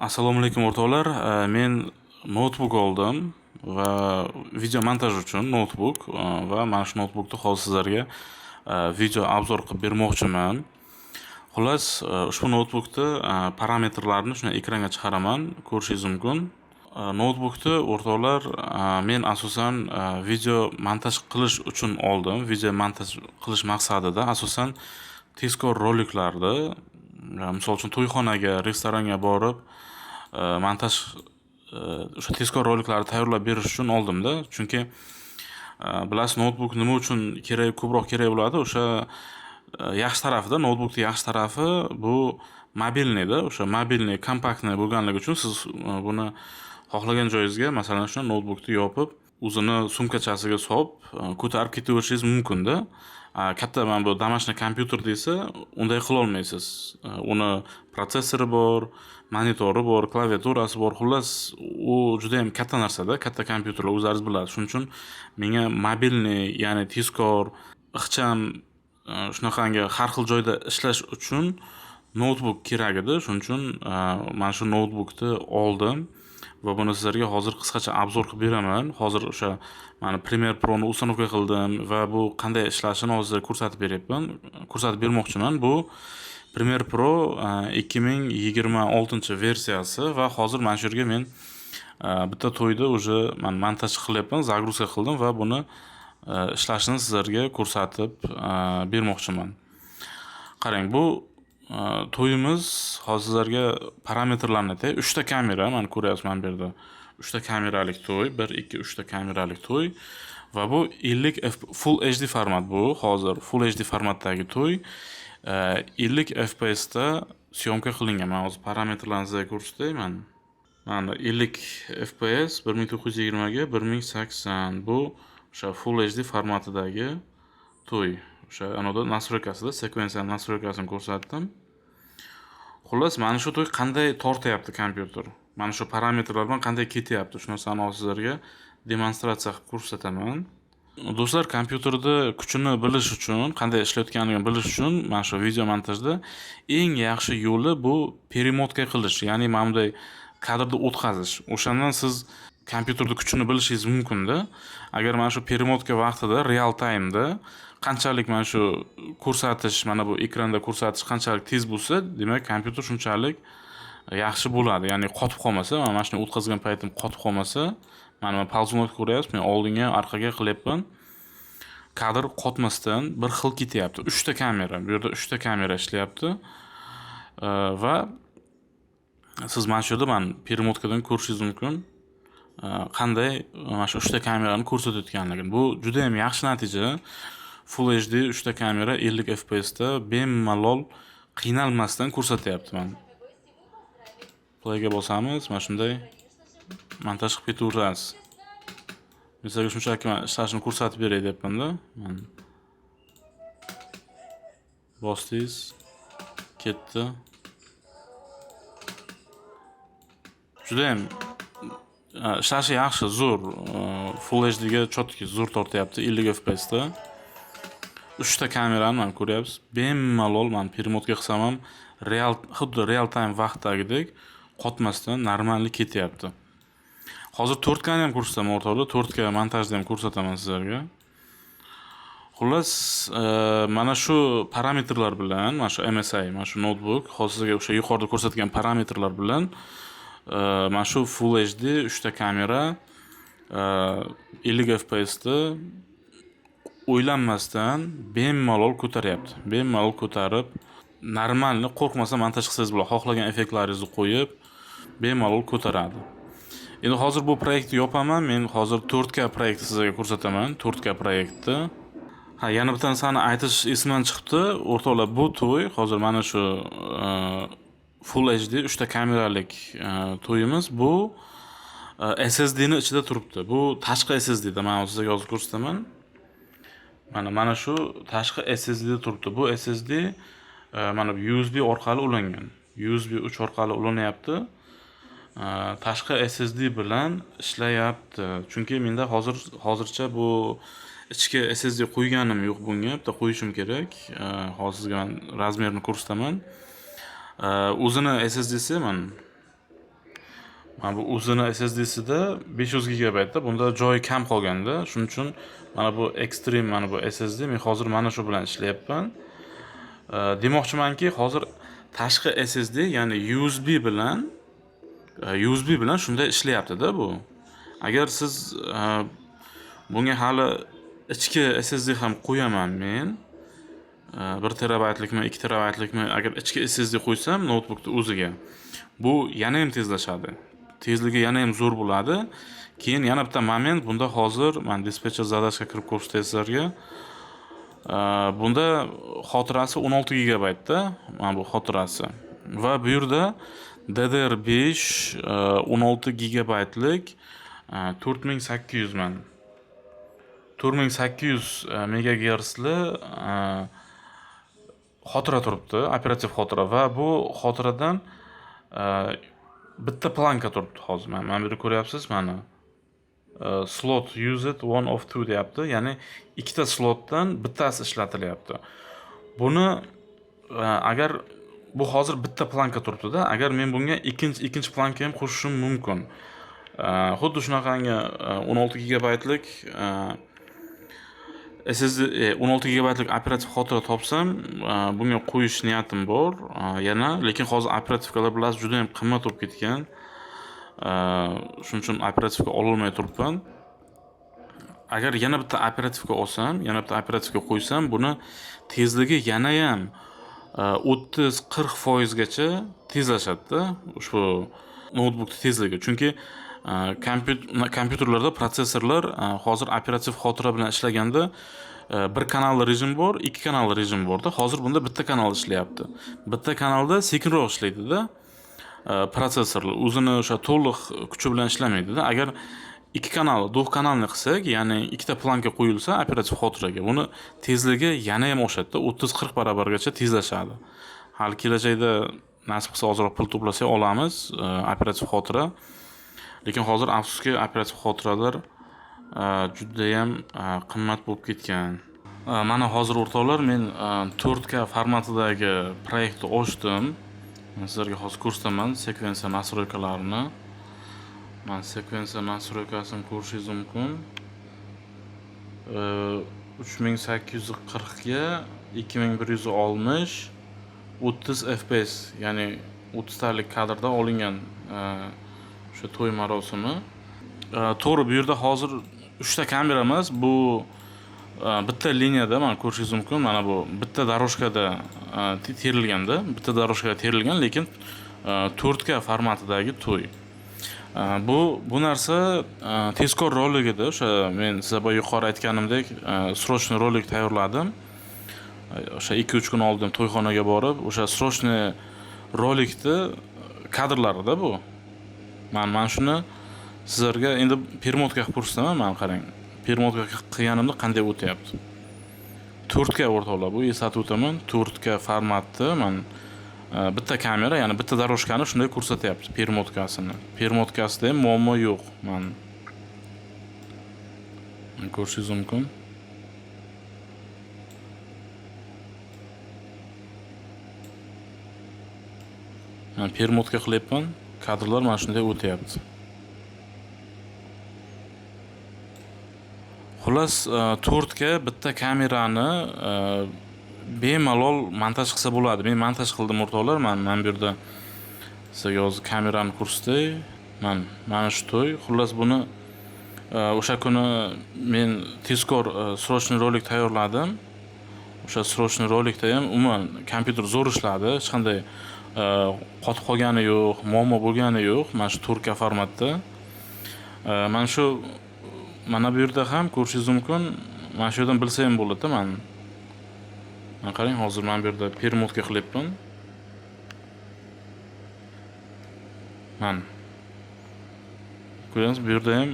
Assalomu alaykum o'rtoqlar. Men notebook oldim va video montaj uchun notebook va mana shu notebookni hozir sizlarga video obzor qilib bermoqchiman. Xullas, ushbu notebookni parametrlarini shuni ekranga chiqaraman, ko'rishingiz mumkin. Notebookni o'rtoqlar men asosan video montaj qilish uchun oldim. Video montaj qilish maqsadida asosan tezkor roliklarni, misol uchun to'yxonaga, restoranga borib montaj o'sha tezkor roliklarni tayyorlab berish uchun oldimda. Chunki bilasiz, notebook nima uchun ko'proq kerak bo'ladi? O'sha yaxshi tarafida, notebookning yaxshi tarafi bu mobilniyda, o'sha mobilniy, kompaktniy bo'lganligi uchun siz buni xohlagan joyingizga, masalan, shuni notebookni yopib, o'zini sumkachasiga solib, ko'tarib ketaverishingiz mumkinda. Katta mana bu домашний kompyuter desa, unday qila olmaysiz. Uni protsessori bor, monitori bor, klaviaturasi bor. Xullas, u juda ham katta narsada, katta kompyuterlar o'zingiz bilasiz. Shuning uchun menga mobilniy, ya'ni tezkor, ixcham shunaqangi har xil joyda ishlash uchun notebook kerak edi. Shuning uchun mana shu notebookni oldim va buni sizlarga hozir qisqacha obzor qilib beraman. Hozir o'sha mana Premiere Pro'ni ustanovka qildim va bu qanday ishlashini hozir ko'rsatib bermoqchiman. Bu Premiere Pro 2026 versiyasi va hozir mana shu yerga men bitta to'yda уже men montaj qilyapman, загрузка qildim va buni ishlashini sizlarga ko'rsatib bermoqchiman. Qarang, bu to'yimiz. Hozir sizlarga parametrlarni aytay. 3 ta kamera, mana ko'ryapsiz mana bu yerda. 3 ta kameralik to'y, 1 2 3 ta kameralik to'y va bu 50 Full HD format bu. Hozir Full HD formatdagi to'y 50 FPS da syomka qilingan. Men hozir parametrlarni sizga ko'rsatay. Mana 50 FPS 1920 ga 1080. Bu o'sha Full HD formatidagi to'y. O'sha anoda nastroykasida sekvensiya nastroykasini ko'rsatdim. Xullas, mana shu to'y qanday tortyapti kompyuter, mana shu parametrlar bilan qanday ketyapti, shu narsani sizlarga demonstratsiya qilib ko'rsataman. Do'stlar, kompyuterda kuchini bilish uchun, qanday ishlayotganligini bilish uchun mana shu video montajda eng yaxshi yo'li bu перемотка qilish, ya'ni mana bunday kadrni o'tkazish. O'shandan siz kompyuterda kuchini bilishingiz mumkinda. Agar mana shu перемотка vaqtida real time'da qanchalik mana shu ko'rsatish, mana bu ekranda ko'rsatish qanchalik tez bo'lsa, demak kompyuter shunchalik yaxshi bo'ladi. Ya'ni qotib qolmasa, mana shuni o'tkazgan paytim qotib qolmasa, mana pauzani ko'ryapsiz, men oldinga, orqaga qilyapman. Kadr qotmasdan bir xil ketyapti. 3 ta kamera, bu yerda 3 ta kamera ishlayapti. Va siz mana shu yerda men перемоткаdan ko'rishingiz mumkin. Qanday mana shu 3 ta kamerani ko'rsatayotganligini. Bu juda ham yaxshi natija. Full HD 3 ta kamera 50 FPS da bemalol qiynalmasdan ko'rsatyapti. Men playga bosamiz, mana shunday montaj qilib ketaverasiz. Sizlarga shunchaki ishlashini ko'rsatib beray deyapman-da. Bosdingiz, ketdi. Juda ham ishlashi yaxshi, zo'r. Full HD ga chotki zo'r tortyapti 50 FPS da. 3 ta kamerani mana ko'ryapsiz. Bemalol men перемотка qilsam ham xuddi real time vaqtdagidek qotmasdan normalni ketyapti. Hozir 4K ni ham ko'rsataman o'rtoqlar, 4K montajni ham ko'rsataman sizlarga. Xullas, mana shu parametrlar bilan, mana shu MSI, mana shu notebook, hozir sizga o'sha yuqorida ko'rsatilgan parametrlar bilan mana shu Full HD 3 ta kamera 50 FPS da o'ylanmasdan bemalol ko'taryapti. Bemalol ko'tarib, normalni qo'rqmasdan montaj qilsangiz bo'ladi. Xohlagan effektlaringizni qo'yib, bemalol ko'taradi. Endi hozir bu proyektni yopaman. Men hozir 4K proyektni sizlarga ko'rsataman. 4K proyektni. Yana bitta narsani aytish esimdan chiqibdi. O'rtoqlar, bu to'y hozir mana shu Full HD 3 ta kameralik to'yimiz bu SSD ni ichida turibdi. Bu tashqi SSD da, men sizlarga hozir ko'rsataman. Mana shu tashqi SSD da turibdi. Bu SSD mana USB orqali ulangan. USB 3 orqali ulanyapti. Tashqi SSD bilan ishlayapti. Chunki menda hozircha bu ichki SSD qo'yganim yo'q bunga. Bitta qo'yishim kerak. Hozir sizga razmerini ko'rsataman. O'zini SSDsi Mana bu o'zini SSD'sida 500 gigabaytda, bunda joyi kam qolganda, shuning uchun mana bu Extreme mana bu SSD men hozir mana shu bilan ishlayapman. Demoqchimanki, hozir tashqi SSD, ya'ni USB bilan shunday ishlayapti-da bu. Agar siz bunga hali ichki SSD ham qo'yaman men. 1 terabaytlikmi, 2 terabaytlikmi, agar ichki SSD qo'ysam notebookni o'ziga, bu yana ham tezlashadi. Tezligi yana ham zo'r bo'ladi. Keyin yana bitta moment, bunda hozir men dispetcher zadashga kirib ko'rsatay sizlarga. Bunda xotirasi 16 gigabaytda, mana bu xotirasi. Va bu yerda DDR5 16 gigabaytlik 4800 man. 4800 megahertzli xotira turibdi, operativ xotira, va bu xotiradan bitta planka turibdi hozir. Mana bu yerda ko'ryapsiz, mana slot used one of two deyapti, ya'ni ikkita slotdan bittasi ishlatilyapti. Buni agar bu hozir bitta planka turibdi-da, agar men bunga ikkinchi planka ham qo'shishim mumkin. Xuddi shunaqangi 16 gigabaytlik SSD 16 gigabaytlik operativ xotira topsam, bunga qo'yish niyatim bor. Yana, lekin hozir operativkalar bilasiz juda ham qimmat bo'lib ketgan. Shuning uchun operativka ololmay turibman. Agar yana bitta operativka olsam, yana bitta operativka qo'ysam, buni tezligi yana ham 30-40% gacha tezlashadi-da, ushbu notebookning tezligi. Chunki kompyuterlarda protsessorlar hozir operativ xotira bilan ishlaganda bir kanalli rejim bor, ikki kanalli rejim borda. Hozir bunda bitta kanal ishlayapti. Bitta kanalda sekinroq ishlaydi-da. Protsessorlar o'zini o'sha to'liq kuchi bilan ishlamaydi-da. Agar ikki kanal, duh kanalni qilsak, ya'ni ikkita planka qo'yilsa operativ xotiraga, buni tezligi yana ham oshadi, 30-40 barobargacha tezlashadi. Hali kelajakda nasib qilsa ozroq pul to'plasak olamiz operativ xotira. Lekin hozir afsuski operativ xotiralar juda ham qimmat bo'lib ketgan. Mana hozir o'rtoqlar, men 4K formatidagi proyektni ochdim. Men sizlarga hozir ko'rsataman sekvensiya nastroykalarini. Men sekvensiya nastroykasini ko'rishingiz mumkin. 3840 ga 2160 30 fps, ya'ni 30 talik kadrda olingan o'sha to'y marosimi. To'g'ri, bu yerda hozir 3 ta kamera emas, bu bitta liniyada mana ko'rishingiz mumkin. Mana bu bitta daroshkada terilganda, bitta daroshkada terilgan, lekin 4K formatidagi to'y. Bu narsa tezkor rolik edi. O'sha men sizga yuqori aytganimdek, srochniy rolik tayyorladim. O'sha 2-3 kun oldin to'yxonaga borib, o'sha srochniy rolikni kadrlarida bu. Men shuni sizlarga endi permotka qilib ko'rsataman. Mana qarang, permotka qilganimda qanday o'tyapti. 4K o'rtoqlar, bu eslatib o'taman, 4K formatda men bitta kamera, ya'ni bitta daroshkani shunday ko'rsatyapti permotkasini. Permotkasida ham muammo yo'q. Men ko'rishingiz mumkin. Men permotka qilyapman, kadrlar mana shunday o'tyapti. Xullas, 4K bitta kamerani bemalol montaj qilsa bo'ladi. Men montaj qildim o'rtoqlar. Men bu yerda sizga hozir kamerani ko'rsatay. Mana shu to'y. Xullas, buni o'sha kuni men tezkor srochniy rolik tayyorladim. O'sha srochniy rolikda ham umuman kompyuter zo'r ishladi. Hech qanday qotib qolgani yo'q, muammo bo'lgani yo'q. Mana shu 4K formatda. Mana bu yerda ham ko'rishingiz mumkin. Mana shu yerdan bilsa ham bo'ladi-da. Mana qarang, hozir men bu yerda permotka qilyapman. Mana ko'ryapsiz, bu yerda ham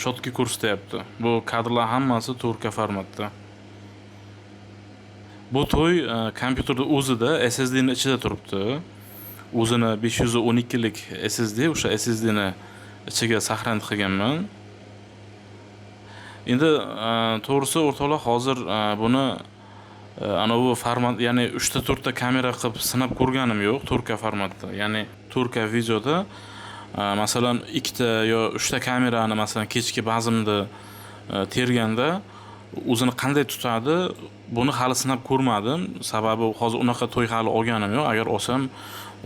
chotki ko'rsatyapti. Bu kadrlar hammasi 4K formatda. Bu to'y kompyuterda o'zida SSD ni ichida turibdi. O'zini 512 lik SSD, o'sha SSD ni ichiga saqlanib qilganman. Endi to'g'risi o'rtoqlar, hozir buni ana bu format, ya'ni 3 ta 4 ta kamera qilib sinab ko'rganim yo'q 4K formatda. Ya'ni 4K videoda Masalan, ikkita yo 3ta kamerani masalan kechki bazmda terganda o'zini qanday tutadi, buni hali sinab ko'rmadim. Sababi hozir unaqa to'y hali olganim yo'q. Agar olsam,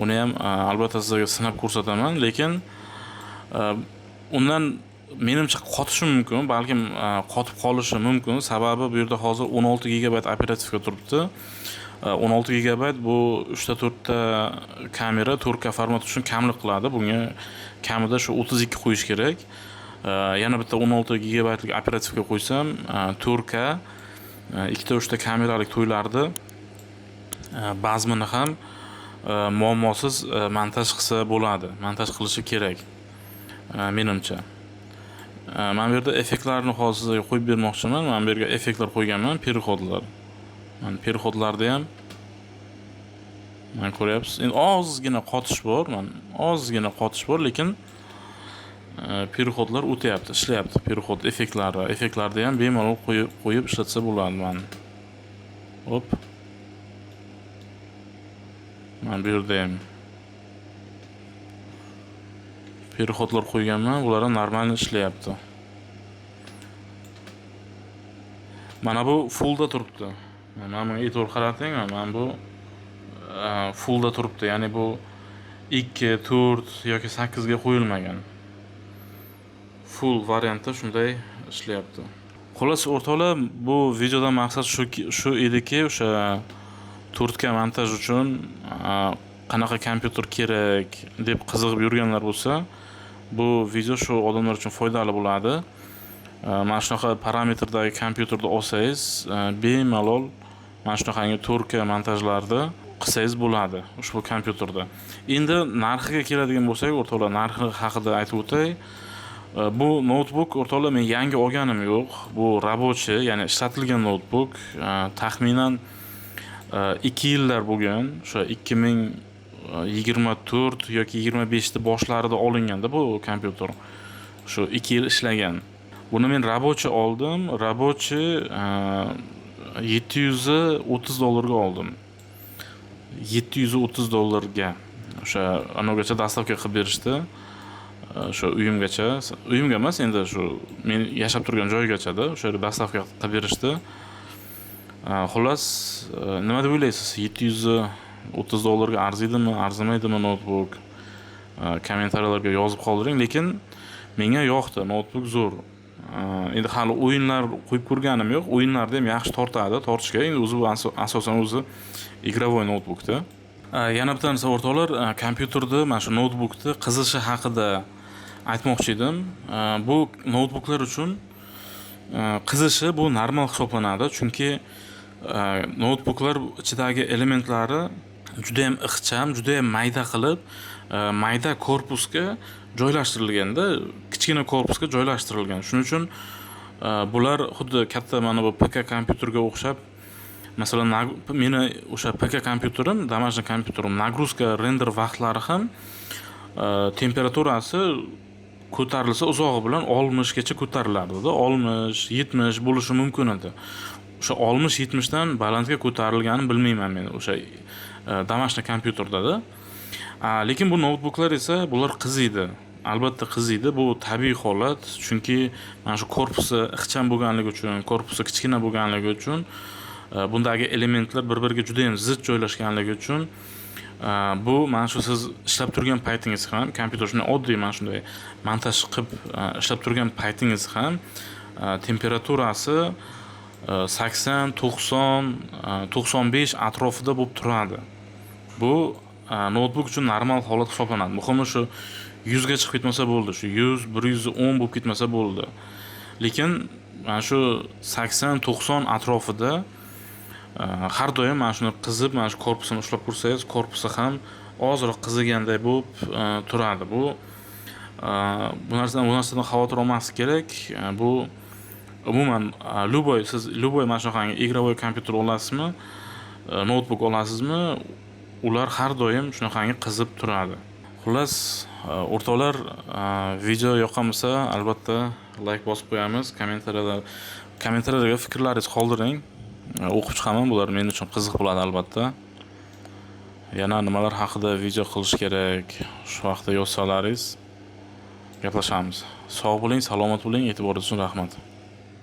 uni ham albatta sizlarga sinab ko'rsataman, lekin undan menimcha qotishi mumkin, balkim qotib qolishi mumkin. Sababi bu yerda hozir 16 GB operativga turibdi. 16 GB bu 3 ta 4 ta kamera 4K format uchun kamlik qiladi. Bunga kamida shu 32 qo'yish kerak. Yana bitta 16 GB lik operativga qo'ysam, 4K ikkita 3 ta kameralik to'ylarni bazmini ham muammosiz montaj qilsa bo'ladi. Montaj qilishi kerak. Menimcha. Men bu yerda effektlarni hozir sizlarga qo'yib bermoqchiman. Men bu yerga effektlar qo'yganman, переходlar. Mana переходlarda ham mana ko'ryapsiz. Endi ozgina qotish bor, lekin переходlar o'tyapti, ishlayapti. Переход effektlarni ham bemalol qo'yib ishlatsa bo'ladi mana. Hop. Mana bu yerda ham переходlar qo'yganman, bular ham normal ishlayapti. Mana bu fullda turibdi. Mana bunga e'tibor qarating, mana bu fullda turibdi. Ya'ni bu 2, 4 yoki 8 ga qo'yilmagan. Full variantda shunday ishlayapti. Xullas o'rtoqlar, bu videodan maqsad shu ediki, o'sha 4K montaj uchun qanaqa kompyuter kerak deb qiziqib yurganlar bo'lsa, bu video shu odamlar uchun foydali bo'ladi. Mana shunaqa parametrdagi kompyuterni olsangiz, bemalol mana shunaqangi 4K montajlarni qilsangiz bo'ladi ushbu kompyuterda. Endi narxiga keladigan bo'lsak, o'rtoqlar, narxi haqida aytib o'tay. Bu notebook o'rtoqlar, men yangi olganim yo'q. Bu рабочий, ya'ni ishlatilgan notebook. Taxminan 2 yillar bo'lgan. O'sha 2024 yoki 25 boshlarida olinganda bu kompyuter. Shu 2 yil ishlagan. Buni men рабочий oldim. Рабочий $730 oldim. $730 o'sha anogacha dastavka qilib berishdi. Shu uyimga emas, endi shu men yashab turgan joygacha-da, o'sha yerga dastavka qilib berishdi. Xullas, nima deb o'ylaysiz? $730 ga arziydimi, arzimaydimi notebook? Kommentariyalarga yozib qoldiring, lekin menga yoqdi, notebook zo'r. Endi hali o'yinlar qo'yib ko'rganim yo'q. O'yinlarda ham yaxshi tortishga. Endi o'zi asosan o'zi игровой notebookda. Yana bitta narsa o'rtoqlar, kompyuterda mana shu notebookni qizishi haqida aytmoqchi edim. Bu notebooklar uchun qizishi bu normal hisoblanadi, chunki notebooklar ichidagi elementlari juda ham ixcham, juda ham mayda qilib, mayda korpusga joylashtirilganda, kichkina korpusga joylashtirilgan. Shuning uchun bular xuddi katta mana bu PK kompyuterga o'xshab, masalan, meni o'sha PK kompyuterim, домашний kompyuterim, nagruzka render vaqtlari ham temperaturasi ko'tarilsa uzog'i bilan 60 gacha ko'tarilardi-da. 60, 70 bo'lishi mumkin edi. O'sha 60-70 dan balandga ko'tarilganini bilmayman men o'sha домашний kompyuterda-da. Lekin bu notebooklar esa bular qiziydi. Albatta qiziydi, bu tabiiy holat, chunki mana shu korpusi ixcham bo'lganligi uchun, korpusi kichkina bo'lganligi uchun, bundagi elementlar bir-biriga juda ham zid joylashganligi uchun bu mana shu siz ishlab turgan paytingiz ham, kompyuter shunday oddiy mana shunday montaj qilib ishlab turgan paytingiz ham temperaturasi 80, 90, 95 atrofida bo'lib turadi. Bu notebook uchun normal holat hisoblanadi. Muhimi shu 100 ga chiqib ketmasa bo'ldi. Shu 100, 110 bo'lib ketmasa bo'ldi. Lekin mana shu 80, 90 atrofida har doim mana shuni qizib, mana shu korpusini ushlab ko'rsangiz, korpusi ham ozroq qiziganday bo'lib turadi. Bu narsadan xavotir olmaslik kerak. Bu umuman siz mana shunaqangi игровой kompyuter olasizmi, notebook olasizmi, ular har doim shunaqangi qizib turadi. Xullas, o'rtoqlar, video yoqqan bo'lsa, albatta like bosib qo'yamiz, kommentariyalarga fikrlaringizni qoldiring. O'qib chiqaman, bular men uchun qiziq bo'ladi albatta. Yana nimalar haqida video qilish kerak, shu vaqtda yozsalaringiz gaplashamiz. Sog' bo'ling, salomat bo'ling, e'tiboringiz uchun rahmat.